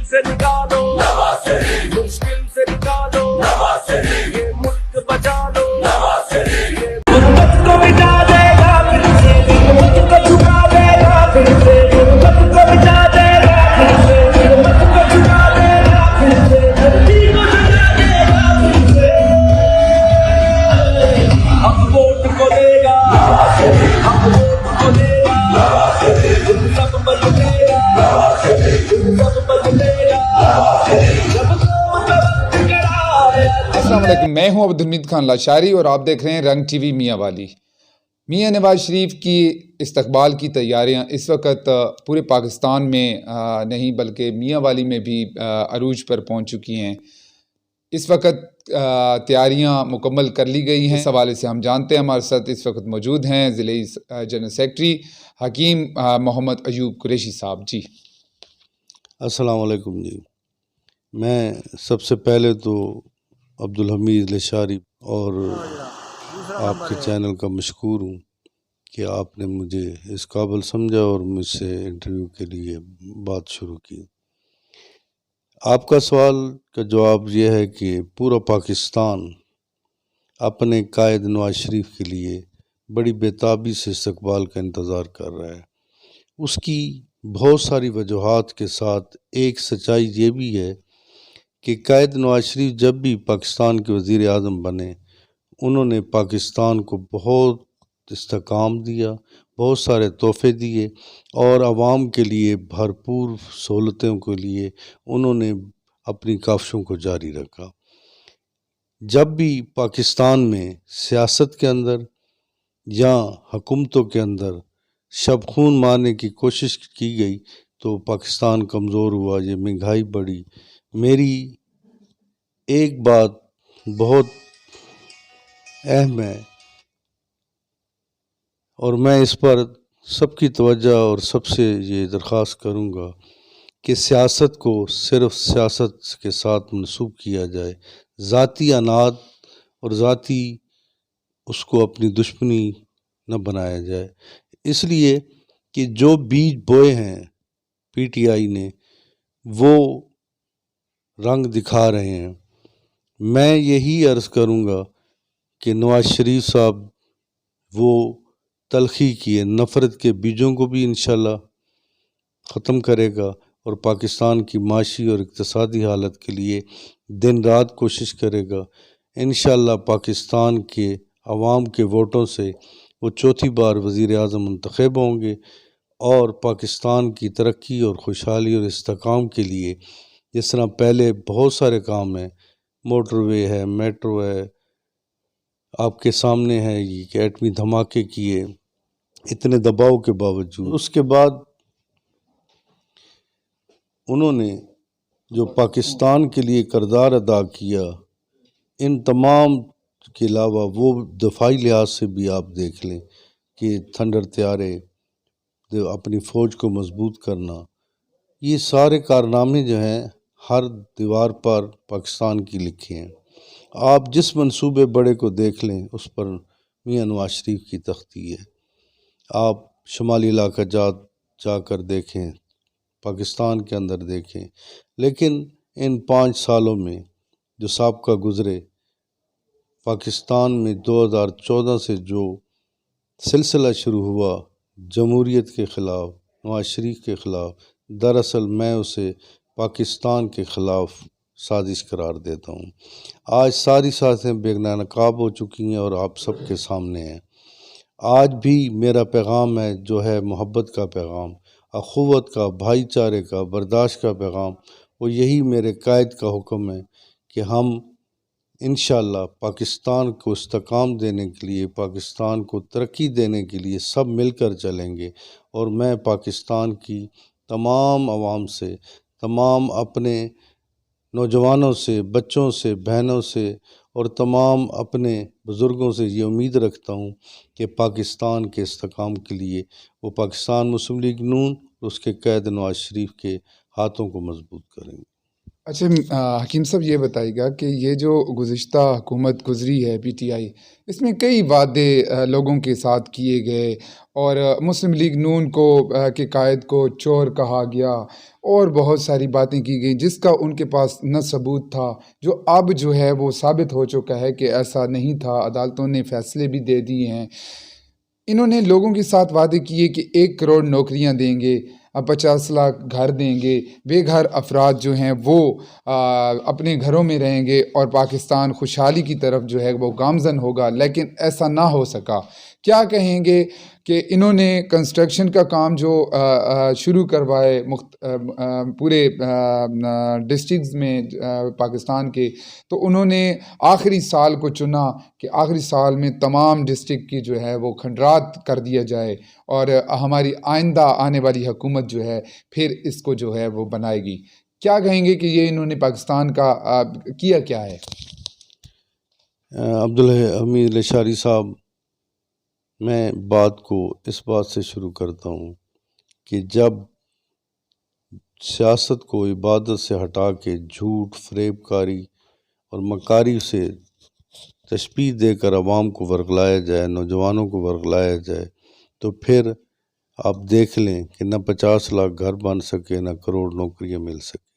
سے نکالو نواز شریف، مشکل سے نکالو نواز شریف، یہ ملک بچا لو نواز شریف، یہ غربت کو مٹا دے گا پھر سے، ملک کو چھپا دے گا پھر سے، غربت کو مٹا دے گا پھر سے، غربت کو چھپا دے گا پھر سے، دھرتی کو چھپا دے گا پھر سے، اب ووٹ کو دے گا نواز شریف، اب ووٹ کو دے گا نواز شریف، سب بدلے گا نواز شریف، سب بدلے گا نواز شریف، جب تو متوقع آیا۔ السلام علیکم، میں ہوں عبدالحمید خان لاشاری اور آپ دیکھ رہے ہیں رنگ ٹی وی میاں والی۔ میاں نواز شریف کی استقبال کی تیاریاں اس وقت پورے پاکستان میں نہیں بلکہ میاں والی میں بھی عروج پر پہنچ چکی ہیں۔ اس وقت تیاریاں مکمل کر لی گئی ہیں۔ اس حوالے سے ہم جانتے ہیں، ہمارے ساتھ اس وقت موجود ہیں ضلعی جنرل سیکرٹری حکیم محمد ایوب قریشی صاحب۔ جی السلام علیکم جی۔ میں سب سے پہلے تو عبدالحمید لاشاری اور آپ کے چینل کا مشکور ہوں کہ آپ نے مجھے اس قابل سمجھا اور مجھ سے انٹرویو کے لیے بات شروع کی۔ آپ کا سوال کا جواب یہ ہے کہ پورا پاکستان اپنے قائد نواز شریف کے لیے بڑی بےتابی سے استقبال کا انتظار کر رہا ہے۔ اس کی بہت ساری وجوہات کے ساتھ ایک سچائی یہ بھی ہے کہ قائد نواز شریف جب بھی پاکستان کے وزیر اعظم بنے، انہوں نے پاکستان کو بہت استحکام دیا، بہت سارے تحفے دیے اور عوام کے لیے بھرپور سہولتوں کے لیے انہوں نے اپنی کاوشوں کو جاری رکھا۔ جب بھی پاکستان میں سیاست کے اندر یا حکومتوں کے اندر شب خون مارنے کی کوشش کی گئی تو پاکستان کمزور ہوا، یہ مہنگائی بڑھی۔ میری ایک بات بہت اہم ہے اور میں اس پر سب کی توجہ اور سب سے یہ درخواست کروں گا کہ سیاست کو صرف سیاست کے ساتھ منسوب کیا جائے، ذاتی اناد اور ذاتی اس کو اپنی دشمنی نہ بنایا جائے، اس لیے کہ جو بیج بوئے ہیں پی ٹی آئی نے وہ رنگ دکھا رہے ہیں۔ میں یہی عرض کروں گا کہ نواز شریف صاحب وہ تلخی کیے نفرت کے بیجوں کو بھی انشاءاللہ ختم کرے گا اور پاکستان کی معاشی اور اقتصادی حالت کے لیے دن رات کوشش کرے گا۔ انشاءاللہ پاکستان کے عوام کے ووٹوں سے وہ چوتھی بار وزیر اعظم منتخب ہوں گے اور پاکستان کی ترقی اور خوشحالی اور استحکام کے لیے جس طرح پہلے بہت سارے کام ہیں، موٹر وے ہے، میٹرو ہے، آپ کے سامنے ہے یہ کہ ایٹمی دھماکے کیے اتنے دباؤ کے باوجود، اس کے بعد انہوں نے جو پاکستان کے لیے کردار ادا کیا، ان تمام کے علاوہ وہ دفاعی لحاظ سے بھی آپ دیکھ لیں کہ تھنڈر طیارے، اپنی فوج کو مضبوط کرنا، یہ سارے کارنامے جو ہیں ہر دیوار پر پاکستان کی لکھے ہیں۔ آپ جس منصوبے بڑے کو دیکھ لیں اس پر میاں نواز شریف کی تختی ہے۔ آپ شمالی علاقہ جا کر دیکھیں، پاکستان کے اندر دیکھیں، لیکن ان 5 سالوں میں جو سابقہ گزرے، پاکستان میں 2014 سے جو سلسلہ شروع ہوا جمہوریت کے خلاف، نواز شریف کے خلاف، دراصل میں اسے پاکستان کے خلاف سازش قرار دیتا ہوں۔ آج ساری سازشیں بے نقاب ہو چکی ہیں اور آپ سب کے سامنے ہیں۔ آج بھی میرا پیغام ہے جو ہے محبت کا پیغام، اخوت کا، بھائی چارے کا، برداشت کا پیغام، وہ یہی میرے قائد کا حکم ہے کہ ہم انشاءاللہ پاکستان کو استحکام دینے کے لیے، پاکستان کو ترقی دینے کے لیے سب مل کر چلیں گے۔ اور میں پاکستان کی تمام عوام سے، تمام اپنے نوجوانوں سے، بچوں سے، بہنوں سے اور تمام اپنے بزرگوں سے یہ امید رکھتا ہوں کہ پاکستان کے استحکام کے لیے وہ پاکستان مسلم لیگ نون اور اس کے قائد نواز شریف کے ہاتھوں کو مضبوط کریں گے۔ اچھا حکیم صاحب یہ بتائیے گا کہ یہ جو گزشتہ حکومت گزری ہے پی ٹی آئی، اس میں کئی وعدے لوگوں کے ساتھ کیے گئے اور مسلم لیگ نون کو کے قائد کو چور کہا گیا اور بہت ساری باتیں کی گئیں جس کا ان کے پاس نہ ثبوت تھا، جو اب جو ہے وہ ثابت ہو چکا ہے کہ ایسا نہیں تھا، عدالتوں نے فیصلے بھی دے دیے ہیں۔ انہوں نے لوگوں کے ساتھ وعدے کیے کہ 1 کروڑ نوکریاں دیں گے، 50 لاکھ گھر دیں گے، بے گھر افراد جو ہیں وہ اپنے گھروں میں رہیں گے اور پاکستان خوشحالی کی طرف جو ہے وہ گامزن ہوگا، لیکن ایسا نہ ہو سکا۔ کیا کہیں گے کہ انہوں نے کنسٹرکشن کا کام جو شروع کروائے پورے ڈسٹرکٹس میں پاکستان کے، تو انہوں نے آخری سال کو چنا کہ آخری سال میں تمام ڈسٹرکٹ کی جو ہے وہ کھنڈرات کر دیا جائے اور ہماری آئندہ آنے والی حکومت جو ہے پھر اس کو جو ہے وہ بنائے گی۔ کیا کہیں گے کہ یہ انہوں نے پاکستان کا کیا کیا ہے؟ عبدالحمید لشاری صاحب، میں بات کو اس بات سے شروع کرتا ہوں کہ جب سیاست کو عبادت سے ہٹا کے جھوٹ، فریب کاری اور مکاری سے تشبیہ دے کر عوام کو ورغلایا جائے، نوجوانوں کو ورغلایا جائے، تو پھر آپ دیکھ لیں کہ نہ 50 لاکھ گھر بن سکے، نہ کروڑ نوکریاں مل سکیں۔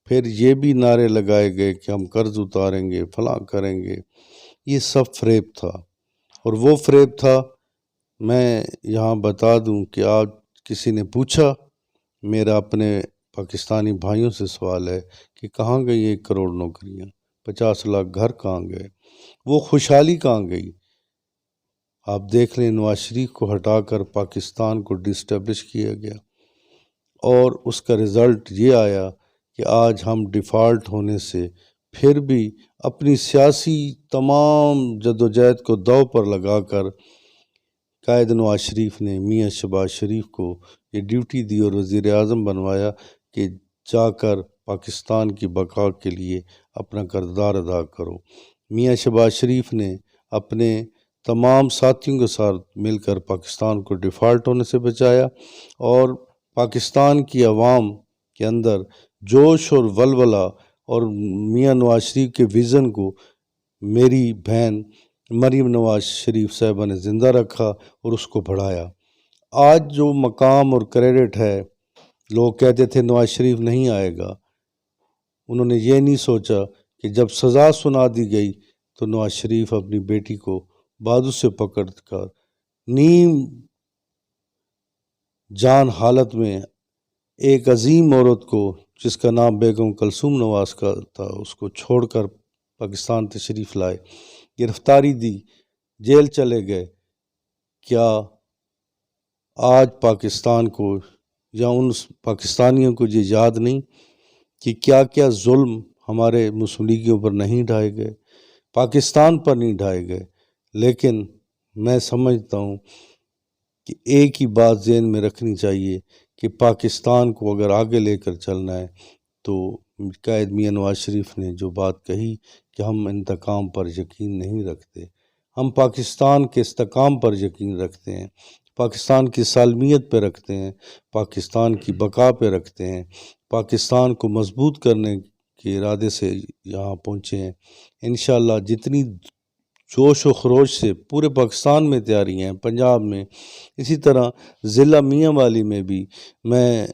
پھر یہ بھی نعرے لگائے گئے کہ ہم قرض اتاریں گے، فلاں کریں گے۔ یہ سب فریب تھا، اور وہ فریب تھا، میں یہاں بتا دوں کہ آج کسی نے پوچھا، میرا اپنے پاکستانی بھائیوں سے سوال ہے کہ کہاں گئی 1 کروڑ نوکریاں، 50 لاکھ گھر کہاں گئے، وہ خوشحالی کہاں گئی؟ آپ دیکھ لیں، نواز شریف کو ہٹا کر پاکستان کو ڈی اسٹیبلش کیا گیا، اور اس کا رزلٹ یہ آیا کہ آج ہم ڈیفالٹ ہونے سے پھر بھی اپنی سیاسی تمام جدوجہد کو داؤ پر لگا کر قائد نواز شریف نے میاں شہباز شریف کو یہ ڈیوٹی دی اور وزیر اعظم بنوایا کہ جا کر پاکستان کی بقا کے لیے اپنا کردار ادا کرو۔ میاں شہباز شریف نے اپنے تمام ساتھیوں کے ساتھ مل کر پاکستان کو ڈیفالٹ ہونے سے بچایا، اور پاکستان کی عوام کے اندر جوش اور ولولہ اور میاں نواز شریف کے ویژن کو میری بہن مریم نواز شریف صاحبہ نے زندہ رکھا اور اس کو بڑھایا۔ آج جو مقام اور کریڈٹ ہے، لوگ کہتے تھے نواز شریف نہیں آئے گا، انہوں نے یہ نہیں سوچا کہ جب سزا سنا دی گئی تو نواز شریف اپنی بیٹی کو بازو سے پکڑ کر نیم جان حالت میں ایک عظیم عورت کو جس کا نام بیگم کلثوم نواز کا تھا، اس کو چھوڑ کر پاکستان تشریف لائے، گرفتاری دی، جیل چلے گئے۔ کیا آج پاکستان کو یا ان پاکستانیوں کو یہ یاد نہیں کہ کیا کیا ظلم ہمارے مسلم لیگیوں پر نہیں ڈھائے گئے، پاکستان پر نہیں ڈھائے گئے؟ لیکن میں سمجھتا ہوں کہ ایک ہی بات ذہن میں رکھنی چاہیے کہ پاکستان کو اگر آگے لے کر چلنا ہے تو قائد میاں نواز شریف نے جو بات کہی کہ ہم انتقام پر یقین نہیں رکھتے، ہم پاکستان کے استحکام پر یقین رکھتے ہیں، پاکستان کی سالمیت پہ رکھتے ہیں، پاکستان کی بقا پہ رکھتے ہیں، پاکستان کو مضبوط کرنے کے ارادے سے یہاں پہنچے ہیں۔ انشاءاللہ جتنی جوش و خروش سے پورے پاکستان میں تیاری ہیں، پنجاب میں، اسی طرح ضلع میاں والی میں بھی میں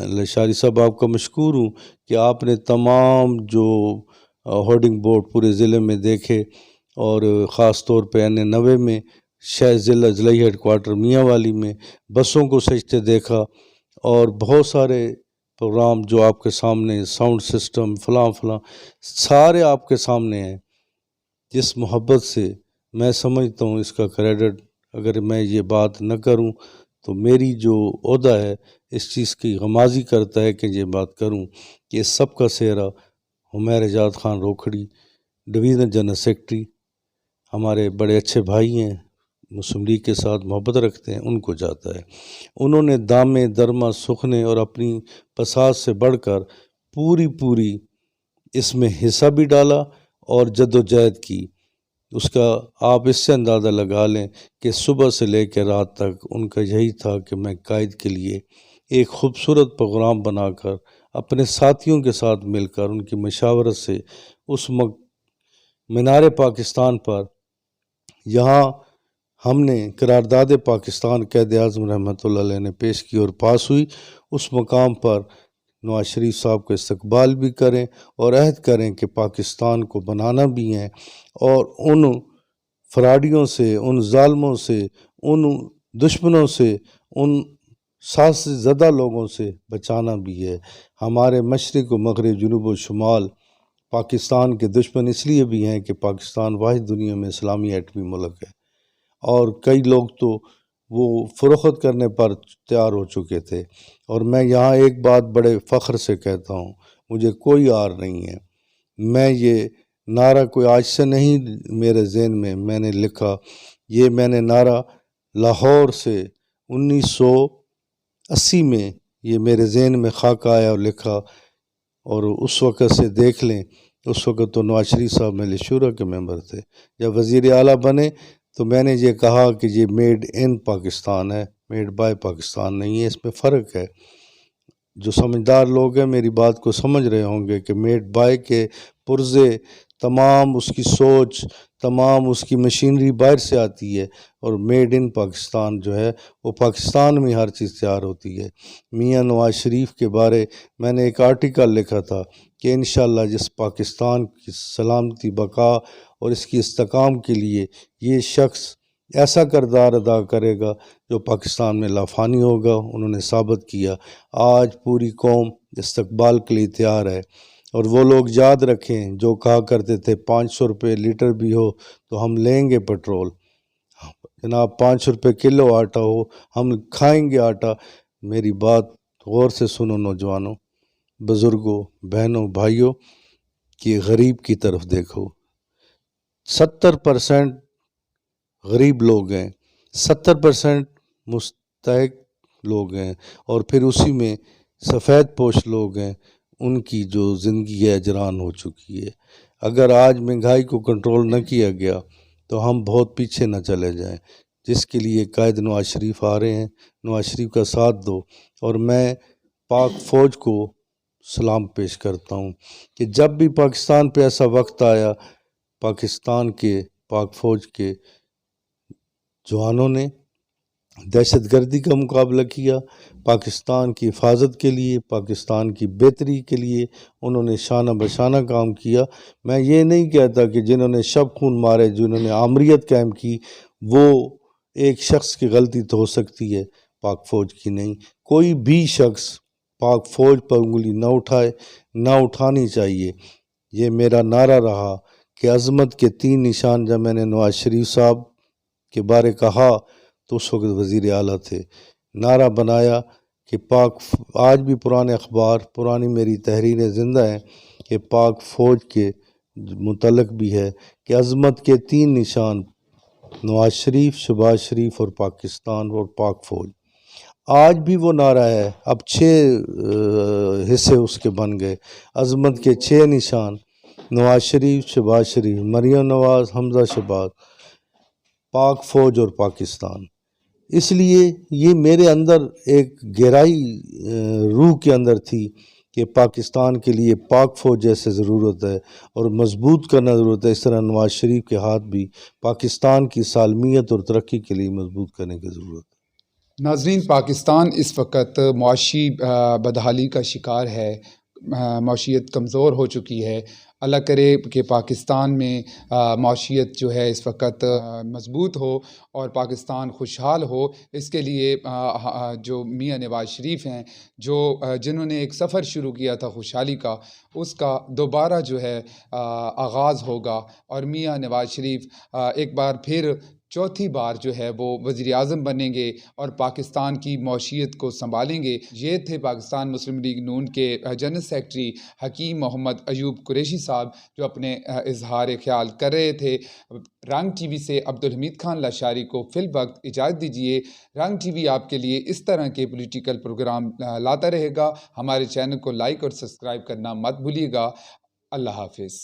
لشاری صاحب آپ کا مشکور ہوں کہ آپ نے تمام جو ہورڈنگ بورڈ پورے ضلع میں دیکھے، اور خاص طور پہ N90 میں شہر ضلعی ہیڈ کوارٹر میاں والی میں بسوں کو سجتے دیکھا، اور بہت سارے پروگرام جو آپ کے سامنے، ساؤنڈ سسٹم فلاں سارے آپ کے سامنے ہیں۔ جس محبت سے میں سمجھتا ہوں اس کا کریڈٹ اگر میں یہ بات نہ کروں تو میری جو عہدہ ہے اس چیز کی غمازی کرتا ہے کہ یہ بات کروں کہ اس سب کا سہرا Umair Ijaz Khan Rokhri, division general secretary, ہمارے بڑے اچھے بھائی ہیں، مسلم لیگ کے ساتھ محبت رکھتے ہیں، ان کو جاتا ہے۔ انہوں نے دامے درمہ سکھنے اور اپنی پساس سے بڑھ کر پوری اس میں حصہ بھی ڈالا اور جد و جہد کی۔ اس کا آپ اس سے اندازہ لگا لیں کہ صبح سے لے کے رات تک ان کا یہی تھا کہ میں قائد کے لیے ایک خوبصورت پروگرام بنا کر اپنے ساتھیوں کے ساتھ مل کر ان کی مشاورت سے اس مینار پاکستان پر یہاں ہم نے قرارداد پاکستان قائد اعظم رحمۃ اللہ علیہ نے پیش کی اور پاس ہوئی، اس مقام پر نواز شریف صاحب کا استقبال بھی کریں اور عہد کریں کہ پاکستان کو بنانا بھی ہے اور ان فراڈیوں سے، ان ظالموں سے، ان دشمنوں سے، ان سازش زدہ لوگوں سے بچانا بھی ہے۔ ہمارے مشرق و مغرب، جنوب و شمال پاکستان کے دشمن اس لیے بھی ہیں کہ پاکستان واحد دنیا میں اسلامی ایٹمی ملک ہے، اور کئی لوگ تو وہ فروخت کرنے پر تیار ہو چکے تھے۔ اور میں یہاں ایک بات بڑے فخر سے کہتا ہوں، مجھے کوئی عار نہیں ہے، میں یہ نعرہ کوئی آج سے نہیں میرے ذہن میں نے لکھا، یہ میں نے نعرہ لاہور سے 1980 میں یہ میرے ذہن میں خاکہ آیا اور لکھا، اور اس وقت سے دیکھ لیں، اس وقت تو نواز شریف صاحب مجلس شورا کے ممبر تھے۔ جب وزیر اعلیٰ بنے تو میں نے یہ کہا کہ یہ میڈ ان پاکستان ہے، میڈ بائی پاکستان نہیں ہے، اس میں فرق ہے۔ جو سمجھدار لوگ ہیں میری بات کو سمجھ رہے ہوں گے کہ میڈ بائی کے پرزے، تمام اس کی سوچ، تمام اس کی مشینری باہر سے آتی ہے، اور میڈ ان پاکستان جو ہے وہ پاکستان میں ہر چیز تیار ہوتی ہے۔ میاں نواز شریف کے بارے میں نے ایک آرٹیکل لکھا تھا کہ انشاءاللہ جس پاکستان کی سلامتی، بقا اور اس کی استحکام کے لیے یہ شخص ایسا کردار ادا کرے گا جو پاکستان میں لافانی ہوگا، انہوں نے ثابت کیا۔ آج پوری قوم استقبال کے لیے تیار ہے، اور وہ لوگ یاد رکھیں جو کہا کرتے تھے 500 روپے لیٹر بھی ہو تو ہم لیں گے پیٹرول، جناب 500 روپے کلو آٹا ہو ہم کھائیں گے آٹا۔ میری بات غور سے سنو نوجوانوں، بزرگوں، بہنوں، بھائیوں، کہ غریب کی طرف دیکھو۔ 70% غریب لوگ ہیں، 70% مستحق لوگ ہیں، اور پھر اسی میں سفید پوش لوگ ہیں، ان کی جو زندگی ہے اجران ہو چکی ہے۔ اگر آج مہنگائی کو کنٹرول نہ کیا گیا تو ہم بہت پیچھے نہ چلے جائیں، جس کے لیے قائد نواز شریف آ رہے ہیں۔ نواز شریف کا ساتھ دو، اور میں پاک فوج کو سلام پیش کرتا ہوں کہ جب بھی پاکستان پہ ایسا وقت آیا، پاکستان کے پاک فوج کے جوانوں نے دہشت گردی کا مقابلہ کیا، پاکستان کی حفاظت کے لیے، پاکستان کی بہتری کے لیے انہوں نے شانہ بشانہ کام کیا۔ میں یہ نہیں کہتا کہ جنہوں نے شب خون مارے، جنہوں نے آمریت قائم کی، وہ ایک شخص کی غلطی تو ہو سکتی ہے، پاک فوج کی نہیں۔ کوئی بھی شخص پاک فوج پر انگلی نہ اٹھائے، نہ اٹھانی چاہیے۔ یہ میرا نعرہ رہا کہ عظمت کے 3 نشان جب میں نے نواز شریف صاحب کے بارے کہا تو اس وقت وزیر اعلیٰ تھے، نعرہ بنایا کہ آج بھی پرانے اخبار، پرانی میری تحریریں زندہ ہیں کہ پاک فوج کے متعلق بھی ہے کہ عظمت کے 3 نشان، نواز شریف، شہباز شریف اور پاکستان اور پاک فوج۔ آج بھی وہ نعرہ ہے، اب 6 حصے اس کے بن گئے۔ عظمت کے 6 نشان، نواز شریف، شہباز شریف، مریم نواز، حمزہ شہباز، پاک فوج اور پاکستان۔ اس لیے یہ میرے اندر ایک گہرائی روح کے اندر تھی کہ پاکستان کے لیے پاک فوج جیسے ضرورت ہے اور مضبوط کرنا ضرورت ہے، اس طرح نواز شریف کے ہاتھ بھی پاکستان کی سالمیت اور ترقی کے لیے مضبوط کرنے کی ضرورت ہے۔ ناظرین، پاکستان اس وقت معاشی بدحالی کا شکار ہے، معیشت کمزور ہو چکی ہے۔ اللہ کرے کہ پاکستان میں معیشت جو ہے اس وقت مضبوط ہو اور پاکستان خوشحال ہو۔ اس کے لیے جو میاں نواز شریف ہیں، جنہوں نے ایک سفر شروع کیا تھا خوشحالی کا، اس کا دوبارہ جو ہے آغاز ہوگا، اور میاں نواز شریف ایک بار پھر چوتھی بار جو ہے وہ وزیر اعظم بنیں گے اور پاکستان کی معیشت کو سنبھالیں گے۔ یہ تھے پاکستان مسلم لیگ نون کے جنرل سیکرٹری حکیم محمد ایوب قریشی صاحب، جو اپنے اظہار خیال کر رہے تھے۔ رنگ ٹی وی سے عبدالحمید خان لاشاری کو فی الوقت اجازت دیجیے۔ رنگ ٹی وی آپ کے لیے اس طرح کے پولیٹیکل پروگرام لاتا رہے گا۔ ہمارے چینل کو لائک اور سبسکرائب کرنا مت بھولیے گا۔ اللہ حافظ۔